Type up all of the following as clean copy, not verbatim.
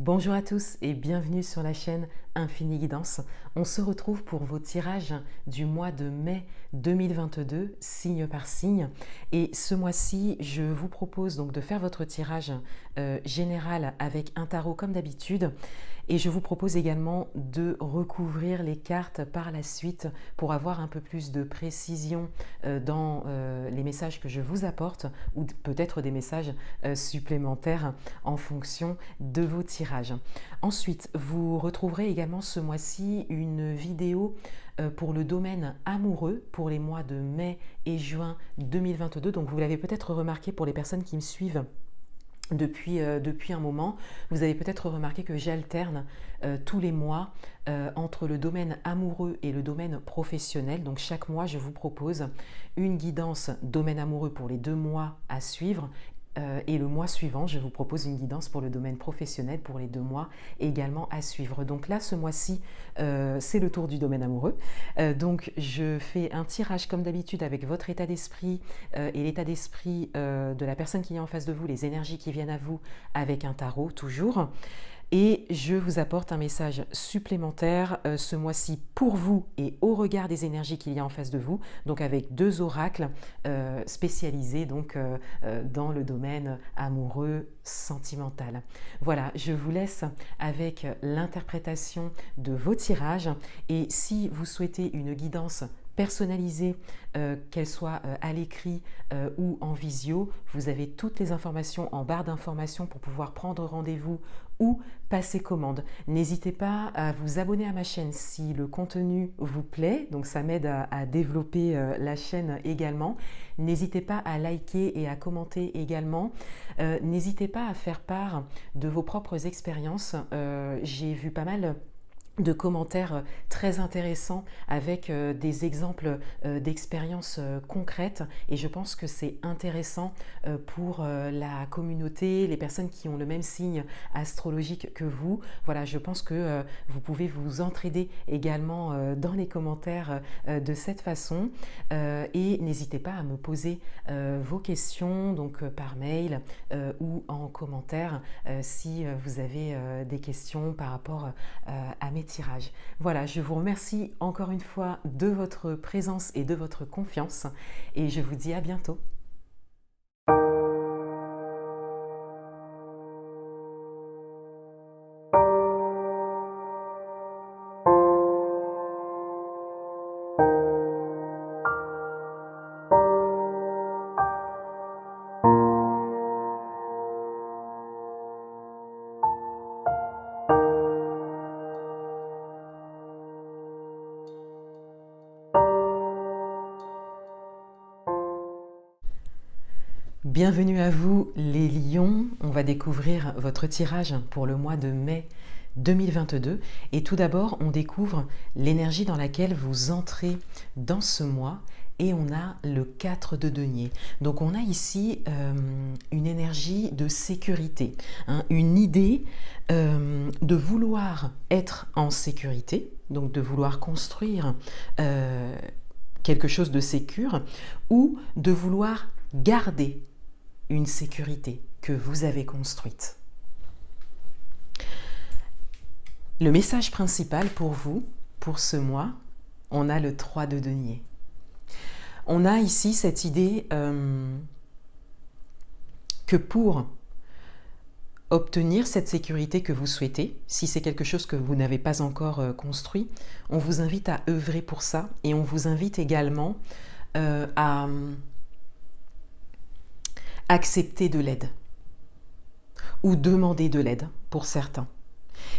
Bonjour à tous et bienvenue sur la chaîne Infini Guidance. On se retrouve pour vos tirages du mois de mai 2022, signe par signe. Et ce mois-ci, je vous propose donc de faire votre tirage général avec un tarot comme d'habitude. Et je vous propose également de recouvrir les cartes par la suite pour avoir un peu plus de précision dans les messages que je vous apporte ou peut-être des messages supplémentaires en fonction de vos tirages. Ensuite, vous retrouverez également ce mois-ci une vidéo pour le domaine amoureux pour les mois de mai et juin 2022. Donc vous l'avez peut-être remarqué pour les personnes qui me suivent depuis un moment, vous avez peut-être remarqué que j'alterne tous les mois entre le domaine amoureux et le domaine professionnel. Donc chaque mois, je vous propose une guidance domaine amoureux pour les 2 mois à suivre. Et le mois suivant, je vous propose une guidance pour le domaine professionnel pour les 2 mois également à suivre. Donc là, ce mois-ci, c'est le tour du domaine amoureux. Donc je fais un tirage comme d'habitude avec votre état d'esprit et l'état d'esprit de la personne qui est en face de vous, les énergies qui viennent à vous avec un tarot toujours. Et je vous apporte un message supplémentaire ce mois-ci pour vous et au regard des énergies qu'il y a en face de vous, donc avec 2 oracles spécialisés donc, dans le domaine amoureux, sentimental. Voilà, je vous laisse avec l'interprétation de vos tirages et si vous souhaitez une guidance personnalisée, qu'elle soit à l'écrit ou en visio, vous avez toutes les informations en barre d'informations pour pouvoir prendre rendez-vous ou passer commande. N'hésitez pas à vous abonner à ma chaîne si le contenu vous plaît, donc ça m'aide à développer la chaîne également. N'hésitez pas à liker et à commenter également. N'hésitez pas à faire part de vos propres expériences. J'ai vu pas mal de commentaires très intéressants avec des exemples d'expériences concrètes et je pense que c'est intéressant pour la communauté, les personnes qui ont le même signe astrologique que vous. Voilà, je pense que vous pouvez vous entraider également dans les commentaires de cette façon et n'hésitez pas à me poser vos questions donc par mail ou en commentaire si vous avez des questions par rapport à mes tirages. Voilà, je vous remercie encore une fois de votre présence et de votre confiance et je vous dis à bientôt. Bienvenue à vous les lions, on va découvrir votre tirage pour le mois de mai 2022 et tout d'abord on découvre l'énergie dans laquelle vous entrez dans ce mois et on a le 4 de denier. Donc on a ici une énergie de sécurité, hein, une idée de vouloir être en sécurité, donc de vouloir construire quelque chose de sécure ou de vouloir garder une sécurité que vous avez construite. Le message principal pour vous, pour ce mois, on a le 3 de denier. On a ici cette idée que pour obtenir cette sécurité que vous souhaitez, si c'est quelque chose que vous n'avez pas encore construit, on vous invite à œuvrer pour ça et on vous invite également à accepter de l'aide ou demander de l'aide pour certains.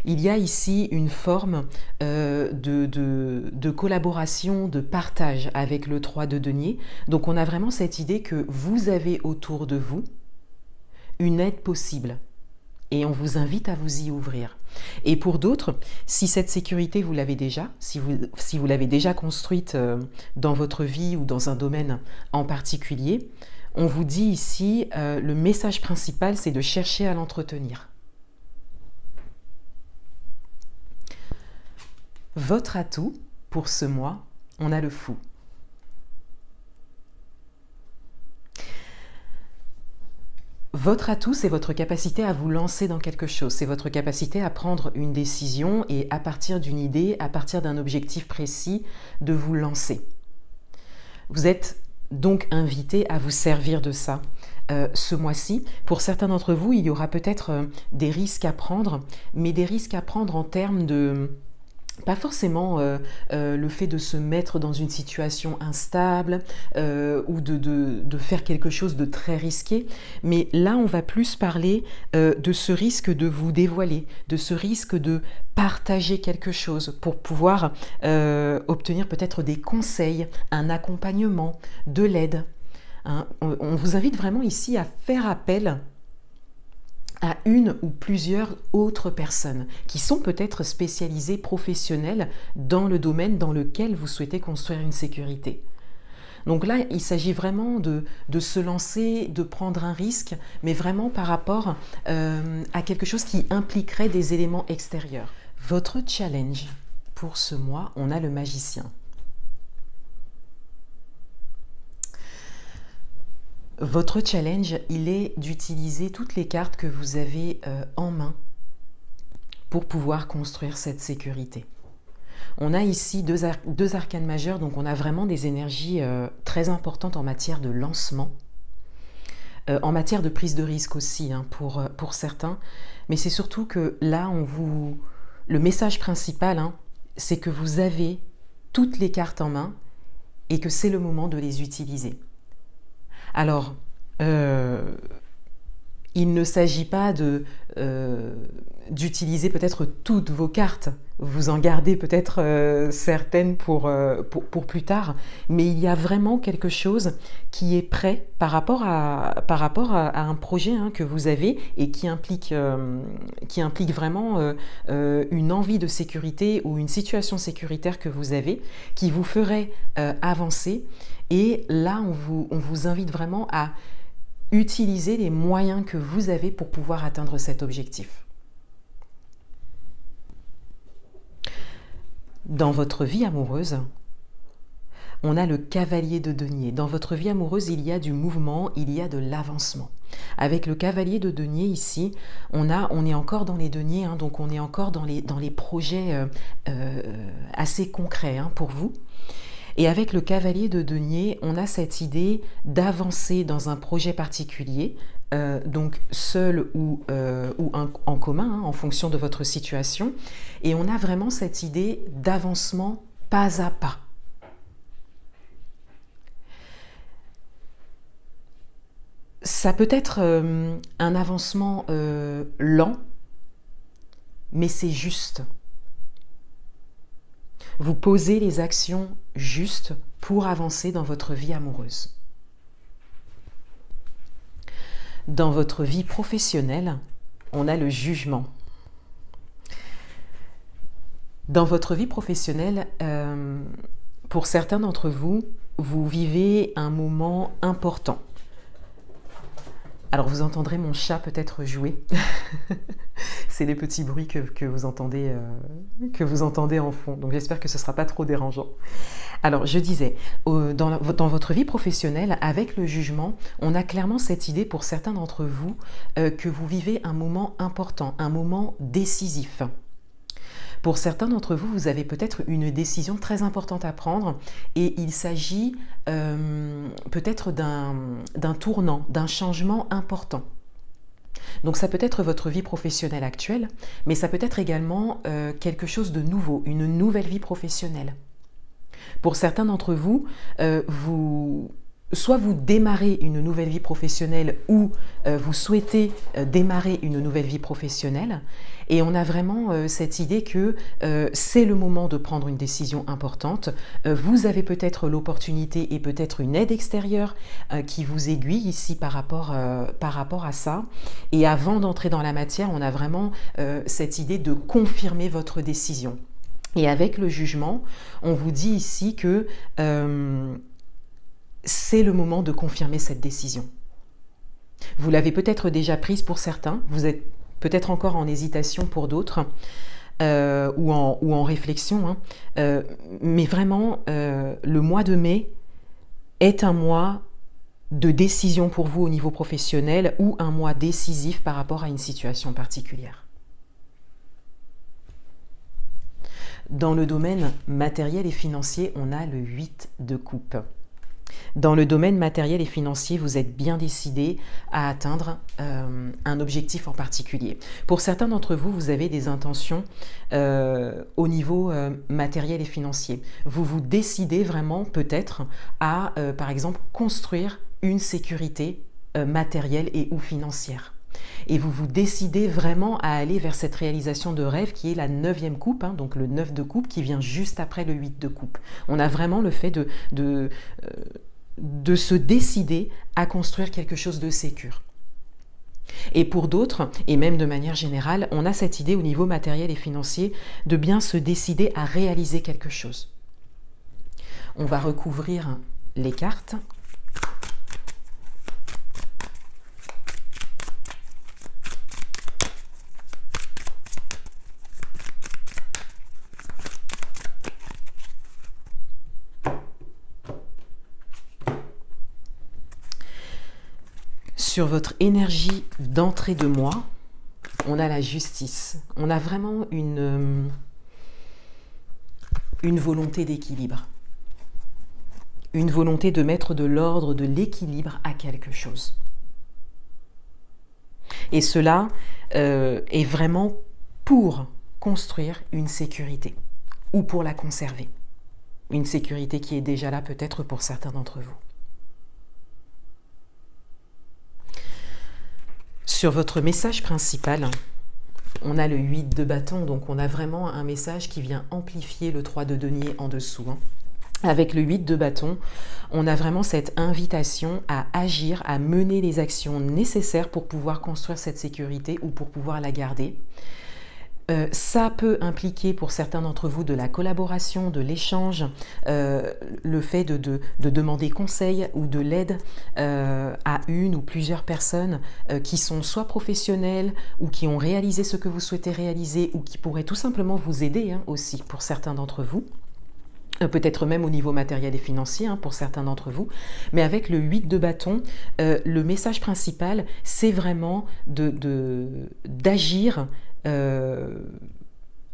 Il y a ici une forme de collaboration, de partage avec le 3 de denier. Donc on a vraiment cette idée que vous avez autour de vous une aide possible et on vous invite à vous y ouvrir. Et pour d'autres, si cette sécurité vous l'avez déjà, si vous l'avez déjà construite dans votre vie ou dans un domaine en particulier, on vous dit ici, le message principal, c'est de chercher à l'entretenir. Votre atout pour ce mois, on a le fou. Votre atout, c'est votre capacité à vous lancer dans quelque chose, c'est votre capacité à prendre une décision et à partir d'une idée, à partir d'un objectif précis, de vous lancer. Vous êtes donc invité à vous servir de ça ce mois-ci. Pour certains d'entre vous, il y aura peut-être des risques à prendre, mais des risques à prendre en termes de... Pas forcément le fait de se mettre dans une situation instable ou de faire quelque chose de très risqué, mais là on va plus parler de ce risque de vous dévoiler, de ce risque de partager quelque chose pour pouvoir obtenir peut-être des conseils, un accompagnement, de l'aide. Hein. On vous invite vraiment ici à faire appel à une ou plusieurs autres personnes qui sont peut-être spécialisées, professionnelles dans le domaine dans lequel vous souhaitez construire une sécurité. Donc là, il s'agit vraiment de se lancer, de prendre un risque, mais vraiment par rapport à quelque chose qui impliquerait des éléments extérieurs. Votre challenge pour ce mois, on a le magicien. Votre challenge, il est d'utiliser toutes les cartes que vous avez en main pour pouvoir construire cette sécurité. On a ici deux arcanes majeures, donc on a vraiment des énergies très importantes en matière de lancement, en matière de prise de risque aussi hein, pour certains, mais c'est surtout que là, le message principal, hein, c'est que vous avez toutes les cartes en main et que c'est le moment de les utiliser. Alors, il ne s'agit pas d'utiliser peut-être toutes vos cartes, vous en gardez peut-être certaines pour plus tard, mais il y a vraiment quelque chose qui est prêt par rapport à un projet hein, que vous avez et qui implique vraiment une envie de sécurité ou une situation sécuritaire que vous avez, qui vous ferait avancer. Et là, on vous invite vraiment à utiliser les moyens que vous avez pour pouvoir atteindre cet objectif. Dans votre vie amoureuse, on a le cavalier de denier. Dans votre vie amoureuse, il y a du mouvement, il y a de l'avancement. Avec le cavalier de denier ici, on est encore dans les deniers, hein, donc on est encore dans les projets assez concrets hein, pour vous. Et avec le cavalier de denier, on a cette idée d'avancer dans un projet particulier, donc seul ou en commun, hein, en fonction de votre situation. Et on a vraiment cette idée d'avancement pas à pas. Ça peut être un avancement lent, mais c'est juste. Vous posez les actions justes pour avancer dans votre vie amoureuse. Dans votre vie professionnelle, on a le jugement. Dans votre vie professionnelle, pour certains d'entre vous, vous vivez un moment important. Alors vous entendrez mon chat peut-être jouer. C'est les petits bruits que vous entendez en fond. Donc j'espère que ce ne sera pas trop dérangeant. Alors je disais, dans votre vie professionnelle, avec le jugement, on a clairement cette idée pour certains d'entre vous que vous vivez un moment important, un moment décisif. Pour certains d'entre vous, vous avez peut-être une décision très importante à prendre et il s'agit peut-être d'un tournant, d'un changement important. Donc ça peut être votre vie professionnelle actuelle, mais ça peut être également quelque chose de nouveau, une nouvelle vie professionnelle. Pour certains d'entre vous, soit vous démarrez une nouvelle vie professionnelle ou vous souhaitez démarrer une nouvelle vie professionnelle. Et on a vraiment cette idée que c'est le moment de prendre une décision importante. Vous avez peut-être l'opportunité et peut-être une aide extérieure qui vous aiguille ici par rapport à ça. Et avant d'entrer dans la matière, on a vraiment cette idée de confirmer votre décision. Et avec le jugement, on vous dit ici que c'est le moment de confirmer cette décision. Vous l'avez peut-être déjà prise pour certains, vous êtes peut-être encore en hésitation pour d'autres, ou en réflexion, hein. Mais vraiment, le mois de mai est un mois de décision pour vous au niveau professionnel ou un mois décisif par rapport à une situation particulière. Dans le domaine matériel et financier, on a le 8 de coupe. Dans le domaine matériel et financier, vous êtes bien décidé à atteindre un objectif en particulier. Pour certains d'entre vous, vous avez des intentions au niveau matériel et financier. Vous vous décidez vraiment peut-être à, par exemple, construire une sécurité matérielle et ou financière. Et vous vous décidez vraiment à aller vers cette réalisation de rêve qui est la 9e coupe, hein, donc le 9 de coupe qui vient juste après le 8 de coupe. On a vraiment le fait de se décider à construire quelque chose de sécure. Et pour d'autres, et même de manière générale, on a cette idée au niveau matériel et financier de bien se décider à réaliser quelque chose. On va recouvrir les cartes. Sur votre énergie d'entrée de mois, on a la justice. On a vraiment une volonté d'équilibre. Une volonté de mettre de l'ordre, de l'équilibre à quelque chose. Et cela est vraiment pour construire une sécurité ou pour la conserver. Une sécurité qui est déjà là peut-être pour certains d'entre vous. Sur votre message principal, on a le 8 de bâton, donc on a vraiment un message qui vient amplifier le 3 de denier en dessous. Avec le 8 de bâton, on a vraiment cette invitation à agir, à mener les actions nécessaires pour pouvoir construire cette sécurité ou pour pouvoir la garder. Ça peut impliquer pour certains d'entre vous de la collaboration, de l'échange, le fait de demander conseil ou de l'aide à une ou plusieurs personnes qui sont soit professionnelles ou qui ont réalisé ce que vous souhaitez réaliser ou qui pourraient tout simplement vous aider aussi pour certains d'entre vous. Peut-être même au niveau matériel et financier pour certains d'entre vous. Mais avec le 8 de bâton, le message principal, c'est vraiment d'agir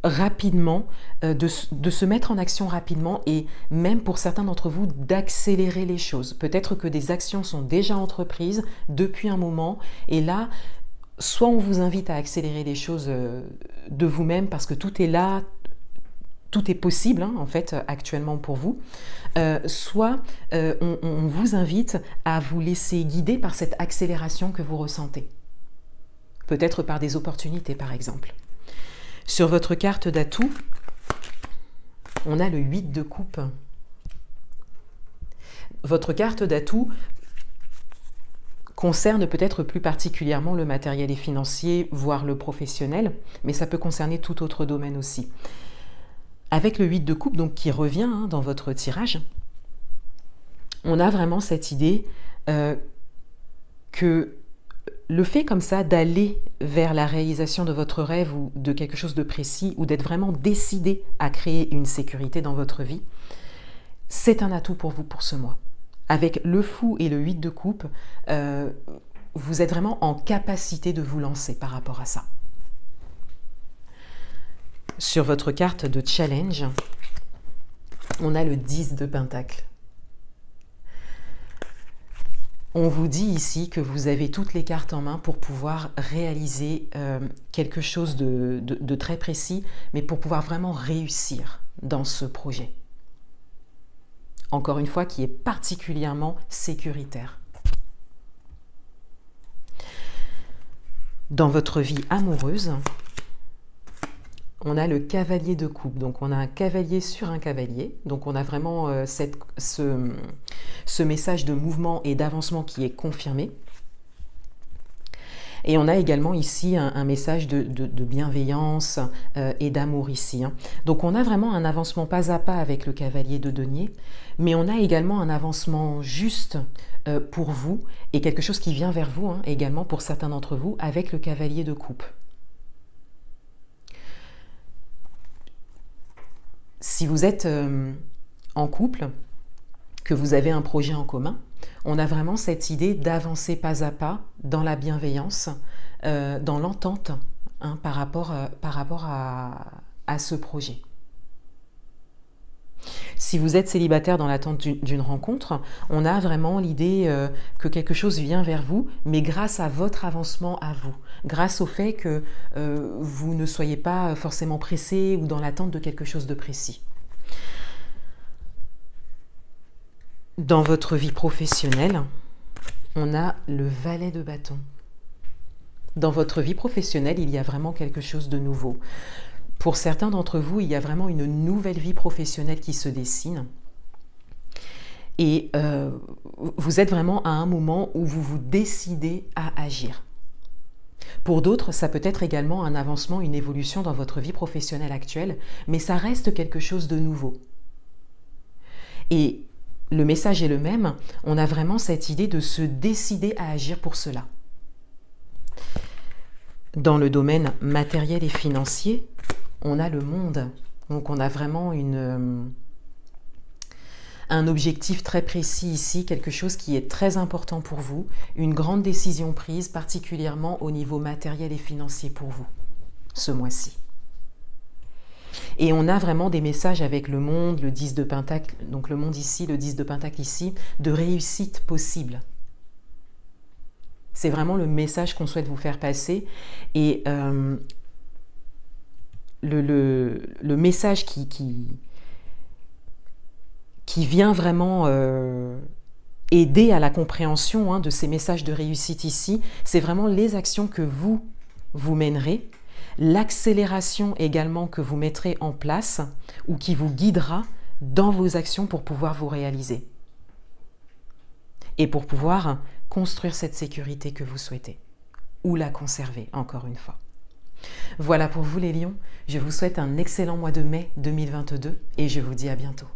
rapidement, de se mettre en action rapidement et même pour certains d'entre vous d'accélérer les choses. Peut-être que des actions sont déjà entreprises depuis un moment et là, soit on vous invite à accélérer les choses de vous-même parce que tout est là, tout est possible en fait actuellement pour vous, soit on vous invite à vous laisser guider par cette accélération que vous ressentez. Peut-être par des opportunités par exemple. Sur votre carte d'atout, on a le 8 de coupe. Votre carte d'atout concerne peut-être plus particulièrement le matériel et financier, voire le professionnel, mais ça peut concerner tout autre domaine aussi. Avec le 8 de coupe, donc qui revient dans votre tirage, on a vraiment cette idée que le fait comme ça d'aller vers la réalisation de votre rêve ou de quelque chose de précis ou d'être vraiment décidé à créer une sécurité dans votre vie, c'est un atout pour vous pour ce mois. Avec le fou et le 8 de coupe, vous êtes vraiment en capacité de vous lancer par rapport à ça. Sur votre carte de challenge, on a le 10 de pentacle. On vous dit ici que vous avez toutes les cartes en main pour pouvoir réaliser quelque chose de très précis, mais pour pouvoir vraiment réussir dans ce projet. Encore une fois, qui est particulièrement sécuritaire. Dans votre vie amoureuse, on a le cavalier de coupe, donc on a un cavalier sur un cavalier, donc on a vraiment ce message de mouvement et d'avancement qui est confirmé. Et on a également ici un message de bienveillance et d'amour ici. Donc on a vraiment un avancement pas à pas avec le cavalier de denier, mais on a également un avancement juste pour vous et quelque chose qui vient vers vous également pour certains d'entre vous avec le cavalier de coupe. Si vous êtes en couple, que vous avez un projet en commun, on a vraiment cette idée d'avancer pas à pas dans la bienveillance, dans l'entente, hein, par rapport à ce projet. Si vous êtes célibataire dans l'attente d'une rencontre, on a vraiment l'idée que quelque chose vient vers vous, mais grâce à votre avancement à vous, grâce au fait que vous ne soyez pas forcément pressé ou dans l'attente de quelque chose de précis. Dans votre vie professionnelle, on a le valet de bâton. Dans votre vie professionnelle, il y a vraiment quelque chose de nouveau. Pour certains d'entre vous, il y a vraiment une nouvelle vie professionnelle qui se dessine. Et vous êtes vraiment à un moment où vous vous décidez à agir. Pour d'autres, ça peut être également un avancement, une évolution dans votre vie professionnelle actuelle, mais ça reste quelque chose de nouveau. Et le message est le même, on a vraiment cette idée de se décider à agir pour cela. Dans le domaine matériel et financier, on a le monde. Donc on a vraiment un objectif très précis ici, quelque chose qui est très important pour vous, une grande décision prise particulièrement au niveau matériel et financier pour vous, ce mois-ci. Et on a vraiment des messages avec le monde, le 10 de Pentacle, donc le monde ici, le 10 de Pentacle ici, de réussite possible. C'est vraiment le message qu'on souhaite vous faire passer. Et le message qui vient vraiment aider à la compréhension de ces messages de réussite ici, c'est vraiment les actions que vous mènerez, l'accélération également que vous mettrez en place ou qui vous guidera dans vos actions pour pouvoir vous réaliser et pour pouvoir construire cette sécurité que vous souhaitez ou la conserver encore une fois. Voilà pour vous les lions, je vous souhaite un excellent mois de mai 2022 et je vous dis à bientôt.